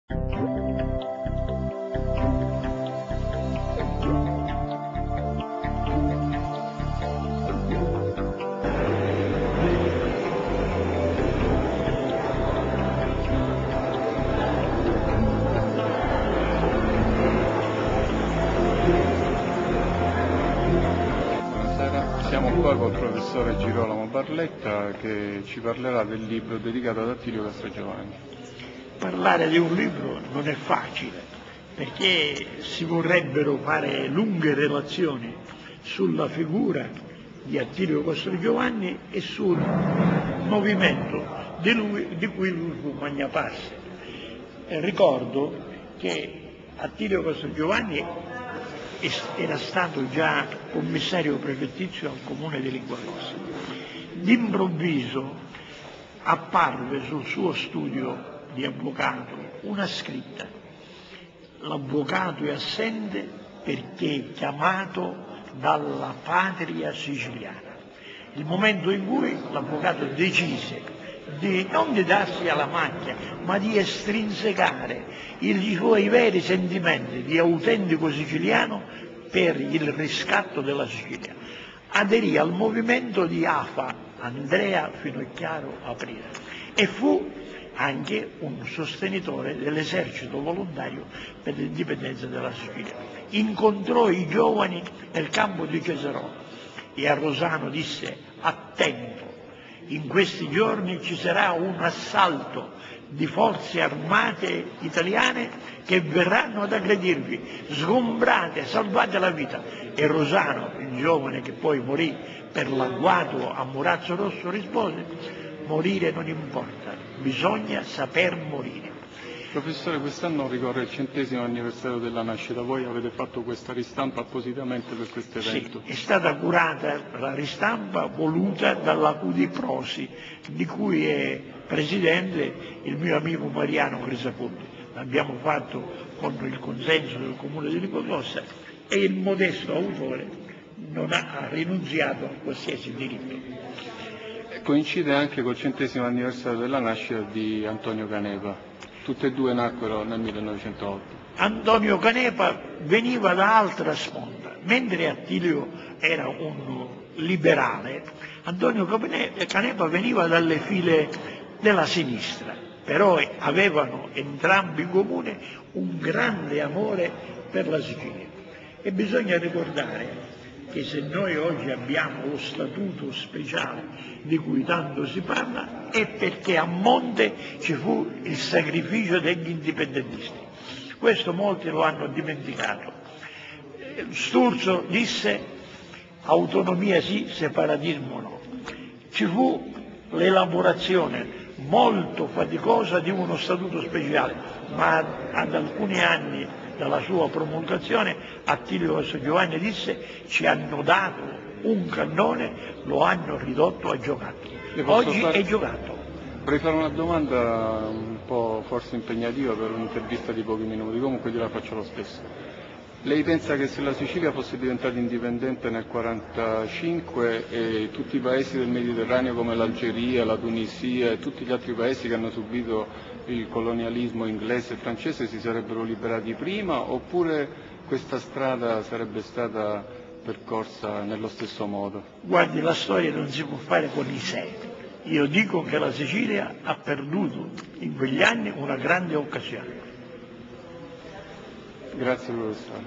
Siamo qua col professore Girolamo Barletta che ci parlerà del libro dedicato ad Attilio Castrogiovanni. Parlare di un libro non è facile, perché si vorrebbero fare lunghe relazioni sulla figura di Attilio Castrogiovanni e sul movimento di cui lui fu magnapasse. Ricordo che Attilio Castrogiovanni era stato già commissario prefettizio al comune di Linguacosta. D'improvviso apparve sul suo studio di avvocato una scritta: l'avvocato è assente perché è chiamato dalla patria siciliana. Il momento in cui l'avvocato decise non di darsi alla macchia, ma di estrinsecare i suoi veri sentimenti di autentico siciliano per il riscatto della Sicilia. Aderì al movimento di AFA, Andrea Finocchiaro Aprile, e fu anche un sostenitore dell'esercito volontario per l'indipendenza della Sicilia. Incontrò i giovani nel campo di Ceserò e a Rosano disse: attento, in questi giorni ci sarà un assalto di forze armate italiane che verranno ad aggredirvi, sgombrate, salvate la vita. E Rosano, il giovane che poi morì per l'agguato a Murazzo Rosso, rispose: morire non importa, bisogna saper morire. Professore, quest'anno ricorre il 100° anniversario della nascita, voi avete fatto questa ristampa appositamente per questo evento? Sì, è stata curata la ristampa voluta dall'Acudi Prosi, di cui è presidente il mio amico Mariano Crisapunti. L'abbiamo fatto con il consenso del comune di Linguacosta e il modesto autore non ha rinunziato a qualsiasi diritto. Coincide anche col 100° anniversario della nascita di Antonio Canepa. Tutte e due nacquero nel 1908. Antonio Canepa veniva da altra sponda, mentre Attilio era un liberale, Antonio Canepa veniva dalle file della sinistra, però avevano entrambi in comune un grande amore per la Sicilia. E bisogna ricordare che se noi oggi abbiamo lo statuto speciale di cui tanto si parla è perché a monte ci fu il sacrificio degli indipendentisti. Questo molti lo hanno dimenticato. Sturzo disse: autonomia sì, separatismo no. Ci fu l'elaborazione molto faticosa di uno statuto speciale, ma ad alcuni anni dalla sua promulgazione Attilio Castrogiovanni disse: ci hanno dato un cannone, lo hanno ridotto a giocattolo. Oggi è giocattolo. Vorrei fare una domanda un po' forse impegnativa per un'intervista di pochi minuti, comunque gliela faccio lo stesso. Lei pensa che se la Sicilia fosse diventata indipendente nel 1945 e tutti i paesi del Mediterraneo come l'Algeria, la Tunisia e tutti gli altri paesi che hanno subito il colonialismo inglese e francese si sarebbero liberati prima, oppure questa strada sarebbe stata percorsa nello stesso modo? Guardi, la storia non si può fare con i se. Io dico che la Sicilia ha perduto in quegli anni una grande occasione. Grazie professore.